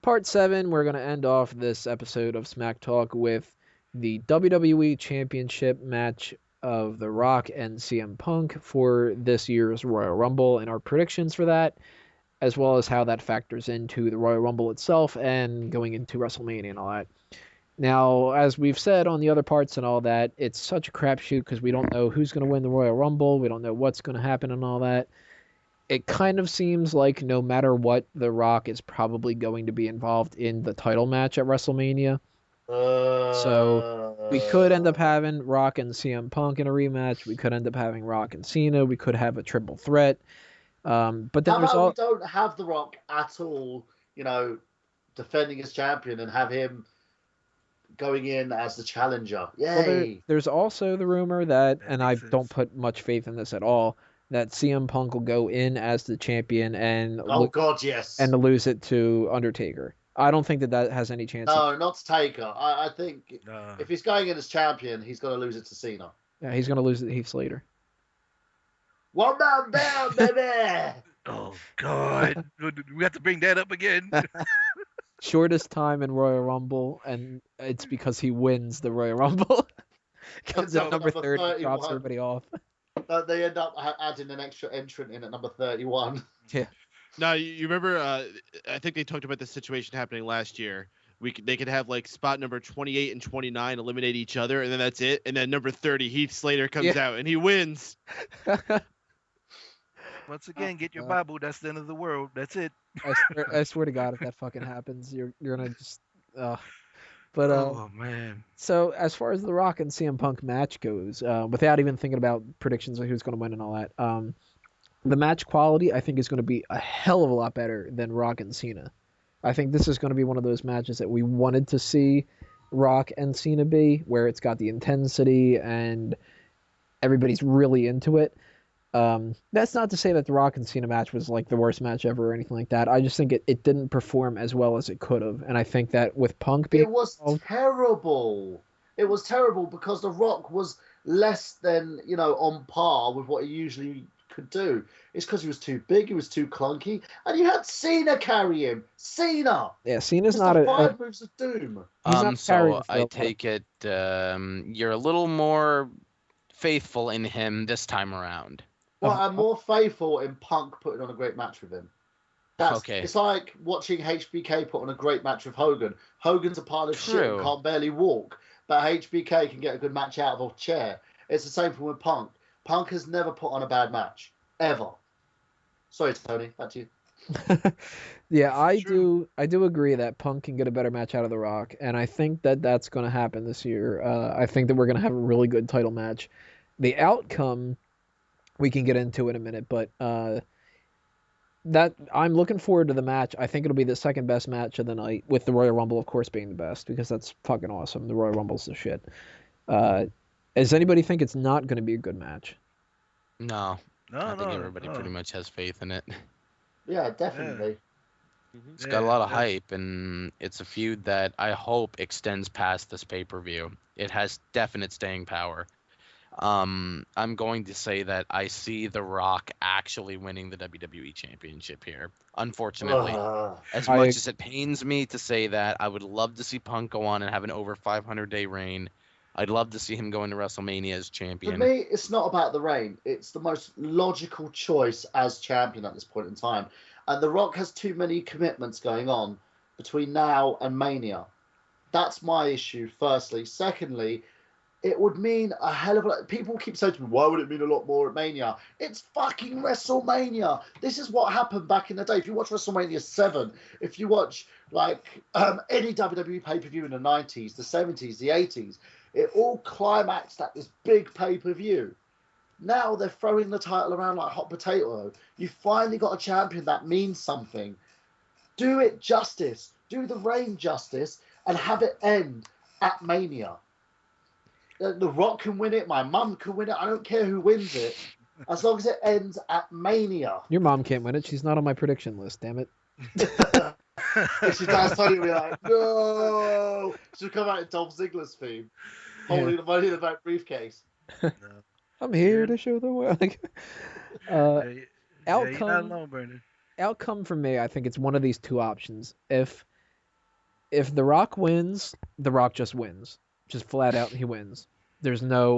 Part 7, we're going to end off this episode of Smack Talk with the WWE Championship match of The Rock and CM Punk for this year's Royal Rumble and our predictions for that, as well as how that factors into the Royal Rumble itself and going into WrestleMania and all that. Now, as we've said on the other parts and all that, it's such a crapshoot because we don't know who's going to win the Royal Rumble. We don't know what's going to happen and all that. It kind of seems like no matter what, The Rock is probably going to be involved in the title match at WrestleMania. So we could end up having Rock and CM Punk in a rematch. We could end up having Rock and Cena. We could have a triple threat. But then How there's about all we don't have The Rock at all, defending as champion and have him going in as the challenger. Yay! there's also the rumor that, That and I makes sense. don't put much faith in this at all, that CM Punk will go in as the champion and Oh God, yes. and lose it to Undertaker. I don't think that has any chance. No, not to Taker. I think if he's going in as champion, he's going to lose it to Cena. Yeah, he's going to lose it to Heath Slater. One man down, baby. Oh God, we have to bring that up again. Shortest time in Royal Rumble, and it's because he wins the Royal Rumble. Comes It's at number 30, drops 31. everybody off. They end up adding an extra entrant in at number 31. Yeah. Now, you remember, I think they talked about this situation happening last year. They could have like spot number 28 and 29 eliminate each other, and then that's it. And then number 30, Heath Slater comes out, and he wins. Once again, get your Bible. That's the end of the world. That's it. I swear to God, if that fucking happens, you're gonna just. But oh man. So as far as the Rock and CM Punk match goes, without even thinking about predictions of who's going to win and all that, the match quality I think is going to be a hell of a lot better than Rock and Cena. I think this is going to be one of those matches that we wanted to see Rock and Cena be, where it's got the intensity and everybody's really into it. That's not to say that the Rock and Cena match was like the worst match ever or anything like that. I just think it didn't perform as well as it could have. And I think that with Punk being... It was terrible. It was terrible because The Rock was less than, on par with what he usually could do. It's because he was too big, he was too clunky, and you had Cena carry him. Cena! Yeah, Cena's It's not the a... five moves of doom. So I take it you're a little more faithful in him this time around. Well, I'm more faithful in Punk putting on a great match with him. Okay. It's like watching HBK put on a great match with Hogan. Hogan's a pile of shit and can't barely walk, but HBK can get a good match out of a chair. It's the same thing with Punk. Punk has never put on a bad match. Ever. Sorry, Tony. Back to you. Yeah, I do agree that Punk can get a better match out of The Rock, and I think that that's going to happen this year. I think that we're going to have a really good title match. The outcome we can get into in a minute, but that I'm looking forward to the match. I think it'll be the second best match of the night, with the Royal Rumble, of course, being the best, because that's fucking awesome. The Royal Rumble's the shit. Does anybody think it's not going to be a good match? No. I think everybody pretty much has faith in it. Yeah, definitely. Yeah. It's got a lot of hype, and it's a feud that I hope extends past this pay-per-view. It has definite staying power. I'm going to say that I see The Rock actually winning the WWE Championship here. Unfortunately, as much as it pains me to say that, I would love to see Punk go on and have an over 500-day reign. I'd love to see him go into WrestleMania as champion. For me, it's not about the reign. It's the most logical choice as champion at this point in time. And The Rock has too many commitments going on between now and Mania. That's my issue, firstly. Secondly, it would mean a hell of a lot. People keep saying to me, why would it mean a lot more at Mania? It's fucking WrestleMania. This is what happened back in the day. If you watch WrestleMania 7, if you watch any WWE pay-per-view in the 90s, the 70s, the 80s, it all climaxed at this big pay-per-view. Now they're throwing the title around like hot potato. You finally got a champion that means something. Do it justice. Do the reign justice and have it end at Mania. The Rock can win it. My mum can win it. I don't care who wins it. As long as it ends at Mania. Your mom can't win it. She's not on my prediction list, damn it. If she does, Tony will be like, no. She'll come out in Dolph Ziggler's theme. Holding the money in the back briefcase. No. I'm here to show the world. You're not alone, Brandon. Outcome for me, I think it's one of these two options. If if The Rock wins, The Rock just wins, just flat out he wins. There's no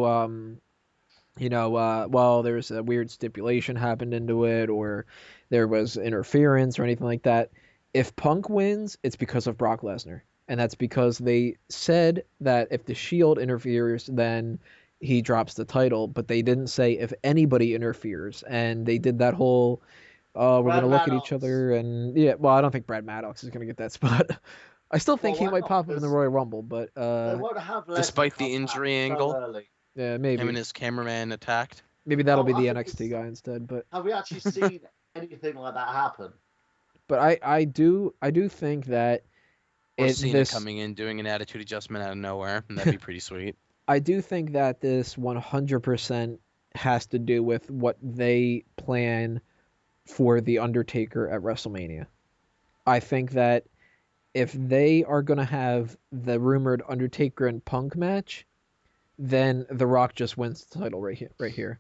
well, there's a weird stipulation happened into it, or there was interference or anything like that. If Punk wins, it's because of Brock Lesnar. And that's because they said that if the Shield interferes, then he drops the title, but they didn't say if anybody interferes. And they did that whole, we're Brad going to look at each Maddox. other, and yeah, well, I don't think Brad Maddox is going to get that spot. I still think Well, he why might not? pop up in the Because Royal Rumble, but they won't have Lesnar Despite the come back injury so angle? early. yeah, Him maybe and his cameraman attacked. that'll be I the think NXT it's- guy instead. But Have we actually seen anything like that happen? I do think that Or it Cena this coming in doing an attitude adjustment out of nowhere. And that'd be pretty sweet. I do think that this 100% has to do with what they plan for the Undertaker at WrestleMania. I think that if they are going to have the rumored Undertaker and Punk match, then The Rock just wins the title right here.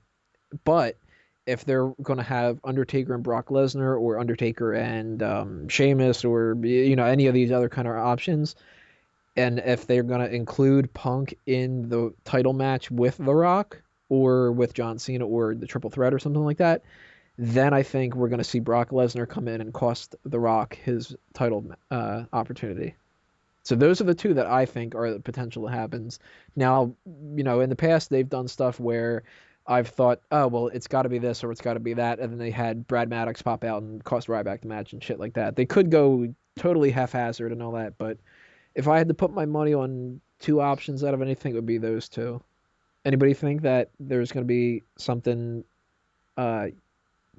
But if they're going to have Undertaker and Brock Lesnar, or Undertaker and Sheamus, or any of these other kind of options, and if they're going to include Punk in the title match with The Rock, or with John Cena, or the Triple Threat or something like that, then I think we're going to see Brock Lesnar come in and cost The Rock his title opportunity. So those are the two that I think are the potential that happens. Now, in the past they've done stuff where I've thought, oh well, it's got to be this or it's got to be that, and then they had Brad Maddox pop out and cost Ryback the match and shit like that. They could go totally haphazard and all that, but if I had to put my money on two options out of anything, it would be those two. Anybody think that there's going to be something uh,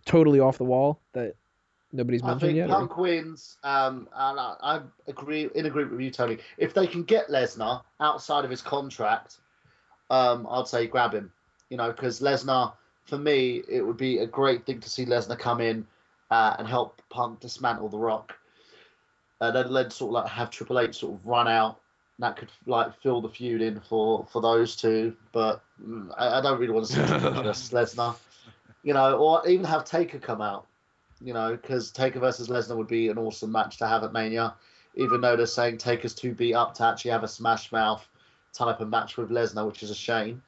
totally off the wall that nobody's I mentioned think yet? Punk wins, and I agree in agreement with you, Tony. If they can get Lesnar outside of his contract, I'd say grab him. Because Lesnar, for me, it would be a great thing to see Lesnar come in and help Punk dismantle The Rock. Then sort of like have Triple H sort of run out. That could like fill the feud in for those two, but I don't really want to see just Lesnar. Or even have Taker come out. Because Taker versus Lesnar would be an awesome match to have at Mania, even though they're saying Taker's too beat up to actually have a Smash Mouth type of match with Lesnar, which is a shame.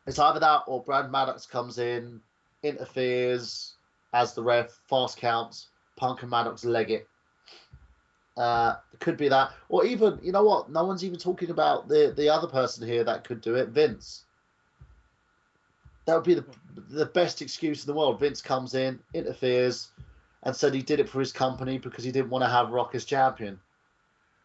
It's either that or Brad Maddox comes in, interferes as the ref, fast counts, Punk and Maddox leg it. It could be that, or even no one's even talking about the other person here that could do it, Vince. That would be the best excuse in the world. Vince comes in, interferes, and said he did it for his company because he didn't want to have Rock as champion.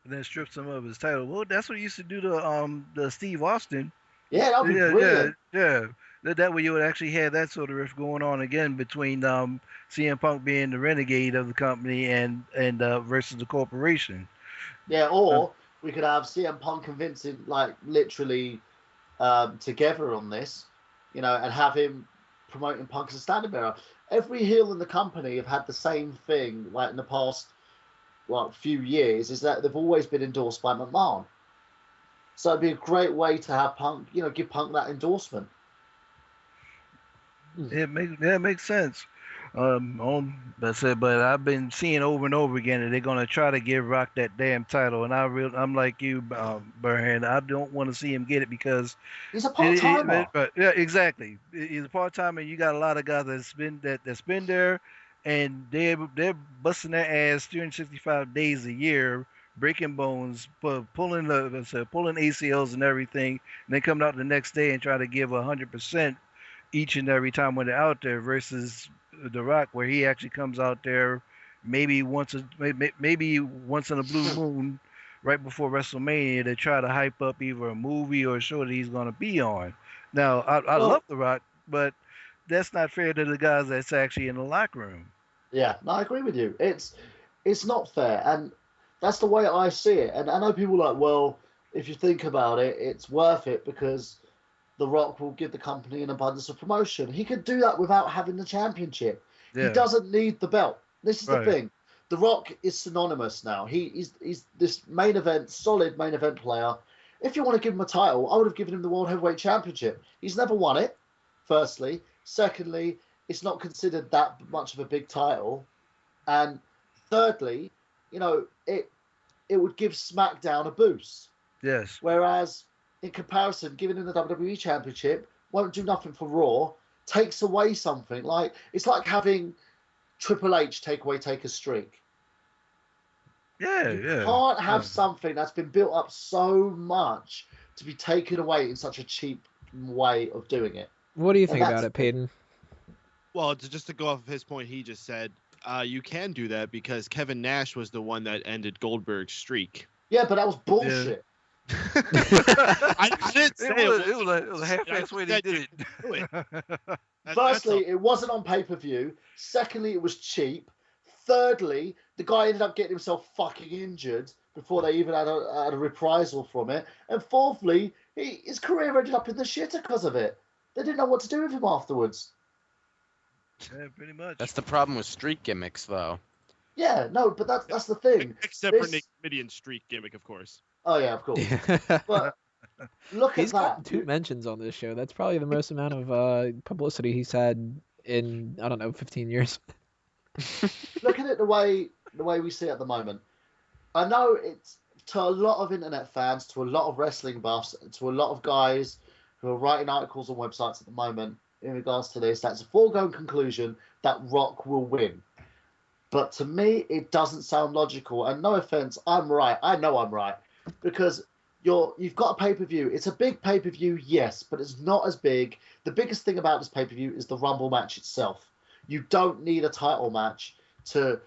And then strips him of his title. Well, that's what he used to do to the Steve Austin. Yeah, that would be brilliant. Yeah. That way you would actually have that sort of riff going on again between CM Punk being the renegade of the company and versus the corporation. Yeah, or we could have CM Punk and Vince like literally together on this, and have him promoting Punk as a standard bearer. Every heel in the company have had the same thing, like in the past few years, is that they've always been endorsed by McMahon. So it'd be a great way to have Punk, give Punk that endorsement. It makes sense. But I've been seeing over and over again that they're gonna try to give Rock that damn title, and I'm like you, Burhan. I don't want to see him get it because he's a part timer. Yeah, exactly. He's a part timer. You got a lot of guys that's been there, and they're busting their ass 365 days a year, breaking bones, pulling ACLs and everything, and then coming out the next day and try to give 100% each and every time when they're out there versus The Rock, where he actually comes out there maybe once in a blue moon right before WrestleMania to try to hype up either a movie or a show that he's going to be on. Now, I love The Rock, but that's not fair to the guys that's actually in the locker room. Yeah, no, I agree with you. It's not fair, and that's the way I see it. And I know people are like, well, if you think about it, it's worth it because The Rock will give the company an abundance of promotion. He could do that without having the championship. Yeah. He doesn't need the belt. This is the thing. The Rock is synonymous now. He's this solid main event player. If you want to give him a title, I would have given him the World Heavyweight Championship. He's never won it, firstly. Secondly, it's not considered that much of a big title. And thirdly, it would give SmackDown a boost. Yes. Whereas, in comparison, giving him the WWE Championship won't do nothing for Raw, takes away something. Like, it's like having Triple H take away Taker's streak. Yeah, You yeah. can't have Yeah. something that's been built up so much to be taken away in such a cheap way of doing it. What do you And think about that's- it, Peyton? Well, just to go off of his point, he just said you can do that because Kevin Nash was the one that ended Goldberg's streak. Yeah, but that was bullshit. I didn't say It was a half-ass way they said did you it. do it. That's Firstly, all. it wasn't on pay-per-view. Secondly, it was cheap. Thirdly, the guy ended up getting himself fucking injured before they even had a reprisal from it. And fourthly, his career ended up in the shitter because of it. They didn't know what to do with him afterwards. Yeah, pretty much. That's the problem with streak gimmicks, though. Yeah, no, but that's the thing. Except for This- Nick Midian's streak gimmick, of course. Oh yeah, of course. But look He's at got that. 2 mentions on this show. That's probably the most amount of publicity he's had in, I don't know, 15 years. Look at it the way we see it at the moment. I know it's to a lot of internet fans, to a lot of wrestling buffs, to a lot of guys who are writing articles on websites at the moment in regards to this, that's a foregone conclusion that Rock will win. But to me, it doesn't sound logical. And no offense, I'm right. I know I'm right because you've got a pay-per-view. It's a big pay-per-view, yes, but it's not as big. The biggest thing about this pay-per-view is the Rumble match itself. You don't need a title match to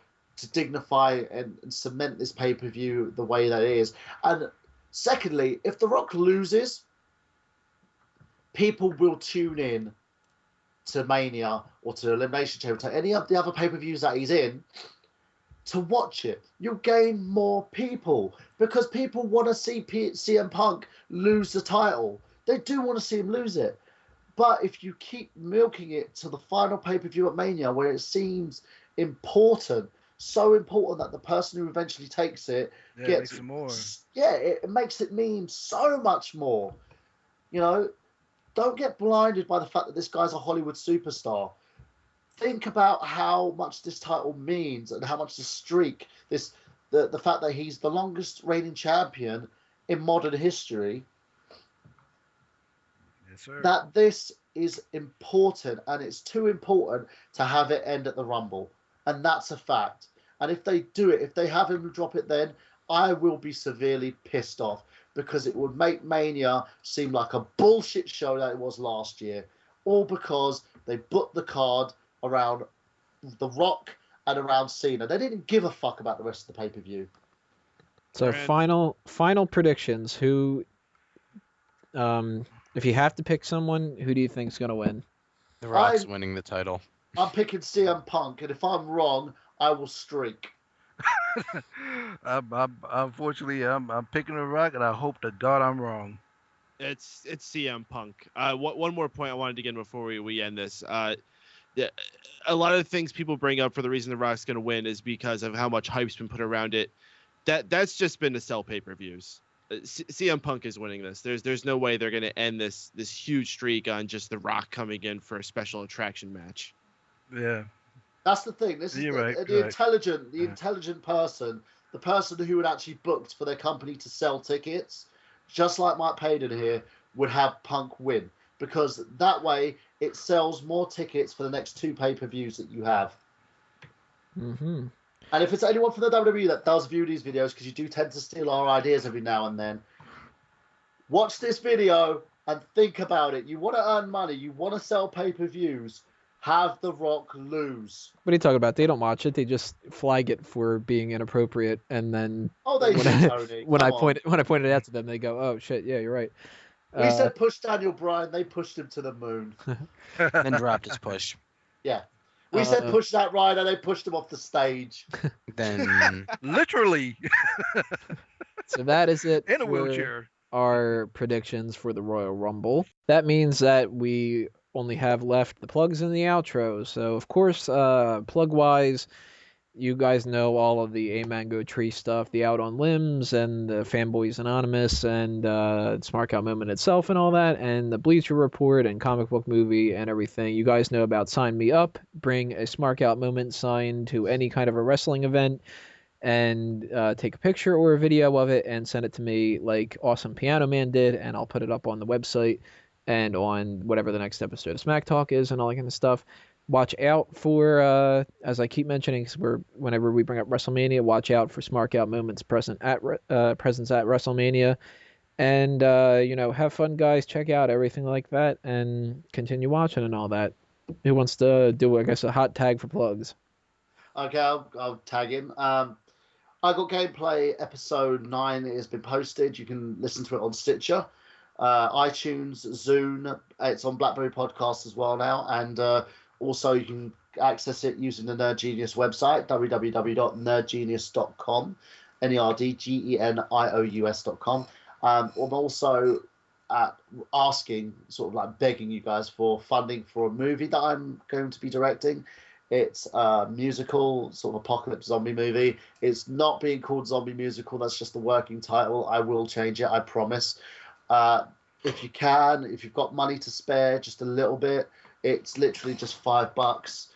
dignify and cement this pay-per-view the way that it is. And secondly, if The Rock loses, people will tune in to Mania or to Elimination Chamber, to any of the other pay-per-views that he's in, to watch it. You'll gain more people because people want to see CM Punk lose the title. They do want to see him lose it. But if you keep milking it to the final pay-per-view at Mania where it seems important, so important that the person who eventually takes it Yeah, gets makes it more. Yeah, it makes it mean so much more. Don't get blinded by the fact that this guy's a Hollywood superstar. Think about how much this title means and how much the streak, the fact that he's the longest reigning champion in modern history, Yes, sir. that this is important, and it's too important to have it end at the Rumble. And that's a fact. And if they do it, if they have him drop it then, I will be severely pissed off because it would make Mania seem like a bullshit show that it was last year. All because they booked the card around The Rock and around Cena. They didn't give a fuck about the rest of the pay-per-view. So Brand. final predictions. Who, if you have to pick someone, who do you think's gonna win? The Rock's I'm- winning the title. I'm picking CM Punk, and if I'm wrong, I will streak. Unfortunately, I'm picking The Rock, and I hope to God I'm wrong. It's CM Punk. One more point I wanted to get in before we end this. A lot of the things people bring up for the reason The Rock's going to win is because of how much hype's been put around it. That's just been to sell pay-per-views. CM Punk is winning this. There's no way they're going to end this huge streak on just The Rock coming in for a special attraction match. Yeah. That's the thing. This is You're right, the right. intelligent person, the person who would actually booked for their company to sell tickets, just like Mike Payden here, would have Punk win. Because that way it sells more tickets for the next 2 pay-per-views that you have. Mm-hmm. And if it's anyone from the WWE that does view these videos, because you do tend to steal our ideas every now and then, watch this video and think about it. You want to earn money, you want to sell pay-per-views, have The Rock lose. What are you talking about? They don't watch it. They just flag it for being inappropriate, and then Oh, they when do, I, Tony. when I Come on. pointed it out to them, they go, "Oh shit, yeah, you're right." We said push Daniel Bryan, they pushed him to the moon. Then dropped his push. We said push that Ryder, they pushed him off the stage. Then Literally So that is it in a for wheelchair. our predictions for the Royal Rumble. That means that we only have left the plugs and the outros. So of course, plug-wise, you guys know all of the A Mango Tree stuff, the Out on Limbs, and the Fanboys Anonymous, and Smark Out Moment itself, and all that, and the Bleacher Report, and Comic Book Movie, and everything. You guys know about Sign Me Up. Bring a Smark Out Moment sign to any kind of a wrestling event, and take a picture or a video of it and send it to me like Awesome Piano Man did, and I'll put it up on the website and on whatever the next episode of Smack Talk is and all that kind of stuff. Watch out for, as I keep mentioning, whenever we bring up WrestleMania, watch out for Smark Out moments presence at WrestleMania. And, have fun, guys. Check out everything like that and continue watching and all that. Who wants to do, I guess, a hot tag for plugs? Okay, I'll tag him. I Got Gameplay episode 9 has been posted. You can listen to it on Stitcher, iTunes, Zune. It's on BlackBerry Podcast as well now. And also you can access it using the Nerd Genius website, www.nerdgenius.com, nerdgenious.com. I'm also asking, sort of like begging you guys for funding for a movie that I'm going to be directing. It's a musical, sort of apocalypse zombie movie. It's not being called Zombie Musical. That's just the working title. I will change it, I promise. If you've got money to spare, just a little bit, it's literally just $5.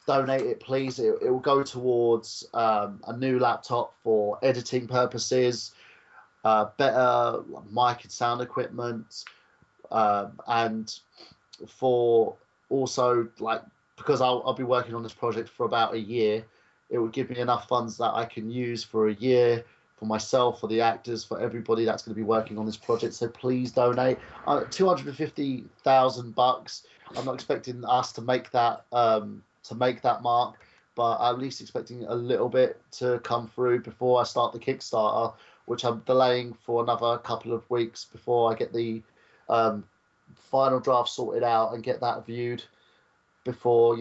Donate it, please. It will go towards a new laptop for editing purposes, better mic and sound equipment, and for also, like, because I'll be working on this project for about a year, it would give me enough funds that I can use for a year for myself, for the actors, for everybody that's going to be working on this project. So please donate. $250,000. I'm not expecting us to make that mark, but I'm at least expecting a little bit to come through before I start the Kickstarter, which I'm delaying for another couple of weeks before I get the final draft sorted out and get that viewed before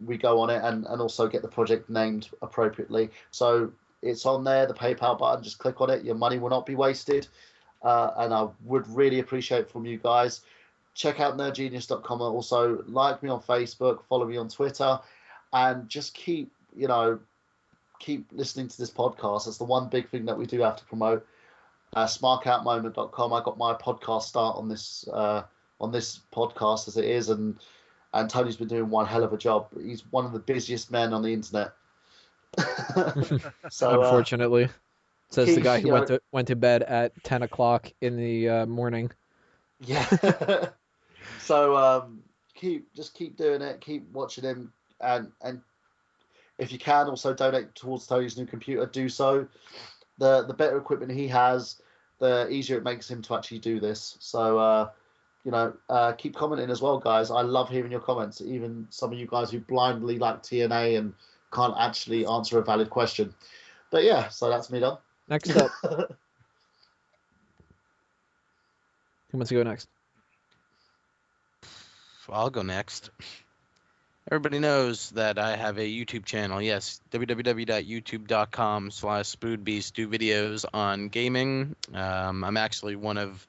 we go on it, and also get the project named appropriately. So it's on there, the PayPal button. Just click on it. Your money will not be wasted, and I would really appreciate from you guys. Check out nerdgenius.com, and also like me on Facebook, follow me on Twitter, and just keep listening to this podcast. That's the one big thing that we do have to promote. Smarkoutmoment.com. I got my podcast start on this podcast as it is, and Tony's been doing one hell of a job. He's one of the busiest men on the internet. So unfortunately, says the guy who went to bed at 10 o'clock in the morning. Yeah. So keep doing it. Keep watching him, and if you can, also donate towards Tony's new computer. Do so. The better equipment he has, the easier it makes him to actually do this. So keep commenting as well, guys. I love hearing your comments. Even some of you guys who blindly like TNA and can't actually answer a valid question. But yeah, so that's me done. Next up. Who wants to go next? I'll go next. Everybody knows that I have a YouTube channel. Yes, www.youtube.com/SpoodBeast. Do videos on gaming. I'm actually one of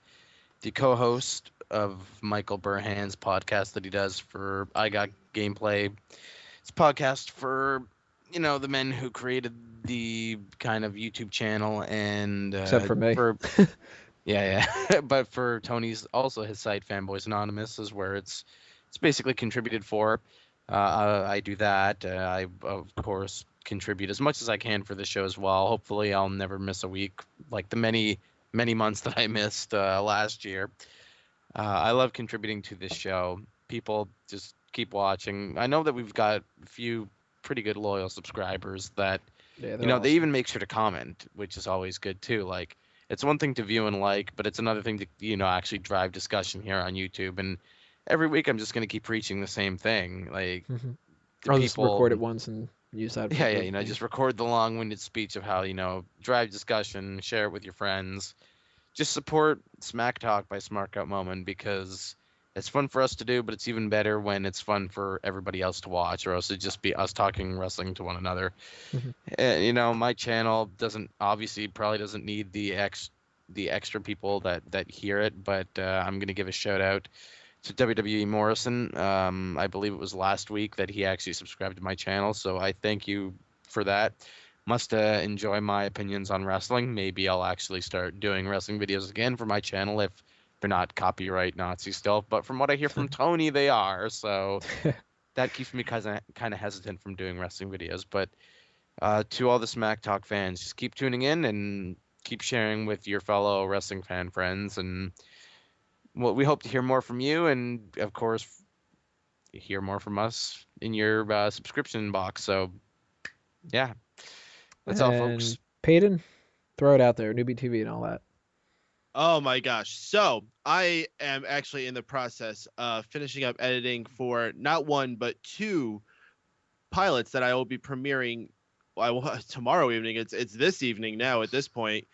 the co-hosts of Michael Burhan's podcast that he does for I Got Gameplay. It's a podcast for the men who created the kind of YouTube channel, and except for me. Yeah. But for Tony's, also his site, Fanboys Anonymous, is where it's basically contributed for. I do that. I, of course, contribute as much as I can for the show as well. Hopefully, I'll never miss a week like the many months that I missed last year. I love contributing to this show. People just keep watching. I know that we've got a few pretty good loyal subscribers that, awesome. They even make sure to comment, which is always good too. Like, it's one thing to view and like, but it's another thing to, actually drive discussion here on YouTube. And every week I'm just going to keep preaching the same thing. Like, I'll just record it once and use that. Yeah, just record the long-winded speech of how, drive discussion, share it with your friends. Just support Smack Talk by Smark Out Moment, because it's fun for us to do, but it's even better when it's fun for everybody else to watch, or else it'd just be us talking wrestling to one another. My channel probably doesn't need the extra people that hear it, but I'm going to give a shout out to WWE Morrison. I believe it was last week that he actually subscribed to my channel, so I thank you for that. Must enjoy my opinions on wrestling. Maybe I'll actually start doing wrestling videos again for my channel if they're not copyright Nazi stuff. But from what I hear from Tony, they are. So that keeps me kind of hesitant from doing wrestling videos. But To all the Smack Talk fans, just keep tuning in and keep sharing with your fellow wrestling fan friends. And well, we hope to hear more from you, and of course, hear more from us in your subscription box. So, yeah, that's all, folks. And Peyton, throw it out there, Newbie TV and all that. Oh my gosh. So I am actually in the process of finishing up editing for not one, but two pilots that I will be premiering tomorrow evening. It's this evening now at this point.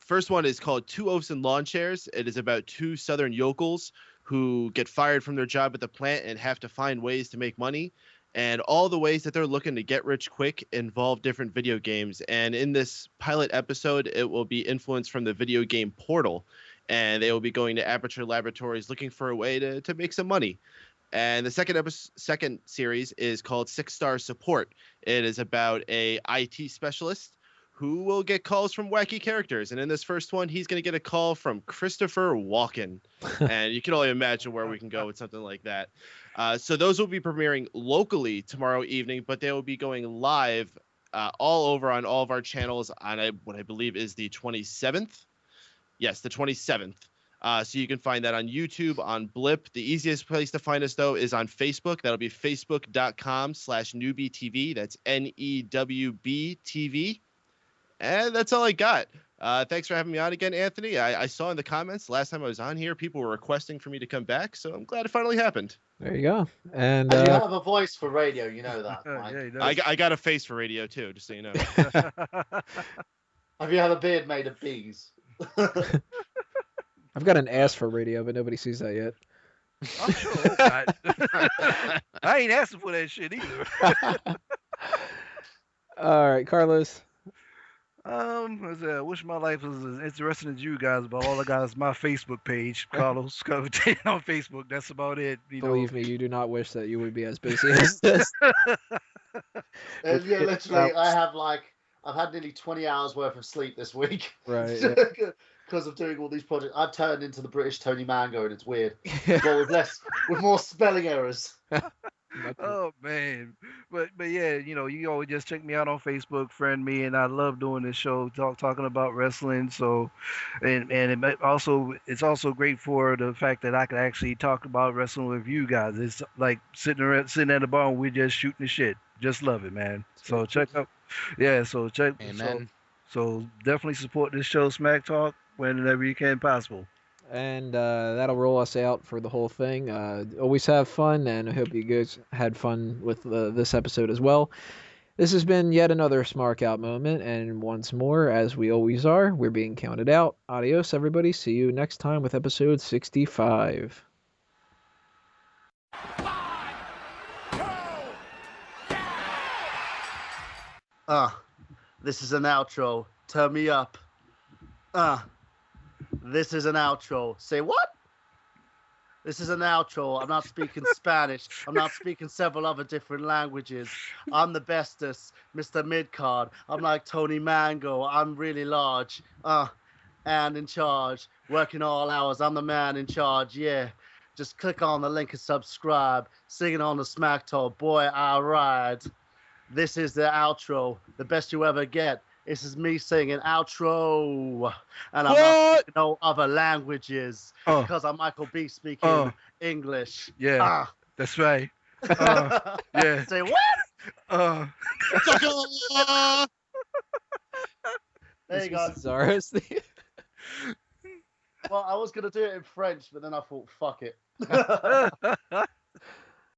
First one is called Two Oafs and Lawn Chairs. It is about two Southern yokels who get fired from their job at the plant and have to find ways to make money. And all the ways that they're looking to get rich quick involve different video games. And in this pilot episode, it will be influenced from the video game Portal. And they will be going to Aperture Laboratories looking for a way to make some money. And the second series is called 6-Star Support. It is about a IT specialist who will get calls from wacky characters. And in this first one, he's going to get a call from Christopher Walken. And you can only imagine where we can go with something like that. So those will be premiering locally tomorrow evening, but they will be going live all over on all of our channels on what I believe is the 27th. Yes, the 27th. So you can find that on YouTube, on Blip. The easiest place to find us, though, is on Facebook. That'll be facebook.com/newbtv. That's NEWB-TV. And that's all I got. Thanks for having me on again, Anthony. I saw in the comments last time I was on here, people were requesting for me to come back, so I'm glad it finally happened. There you go. And you have a voice for radio, you know that. Right? I got a face for radio, too, just so you know. Have you had a beard made of bees? I've got an ass for radio, but nobody sees that yet. I'm sure. I ain't asking for that shit either. All right, Carlos. I wish my life was as interesting as you guys, but all I got is my Facebook page, Carlos Covington on Facebook. That's about it. Believe me, you do not wish that you would be as busy as this. Yeah, literally, I've had nearly 20 hours worth of sleep this week. Right. Because of doing all these projects. I've turned into the British Tony Mango, and it's weird. But with more spelling errors. Oh man, but yeah, you always just check me out on Facebook, friend me, and I love doing this show, talking about wrestling. So, and it's also great for the fact that I can actually talk about wrestling with you guys. It's like sitting at the bar and we're just shooting the shit. Just love it, man. So check out, yeah. So check. Amen. So definitely support this show, Smack Talk, whenever you can possible. And that'll roll us out for the whole thing. Always have fun, and I hope you guys had fun with this episode as well. This has been yet another Smark Out moment, and once more, as we always are, we're being counted out. Adios, everybody. See you next time with episode 65. 5, 2, This is an outro. Turn me up. This is an outro. Say what? This is an outro. I'm not speaking Spanish. I'm not speaking several other different languages. I'm the bestest, Mr. Midcard. I'm like Tony Mango. I'm really large. And in charge. Working all hours. I'm the man in charge. Yeah. Just click on the link and subscribe. Singing on the Smack Talk. Boy, I ride. This is the outro. The best you ever get. This is me singing outro, and I'm not speaking no other languages because I'm Michael B speaking English. Yeah, that's right. Yeah. Say what? There you go. Zaris. Well, I was gonna do it in French, but then I thought, fuck it.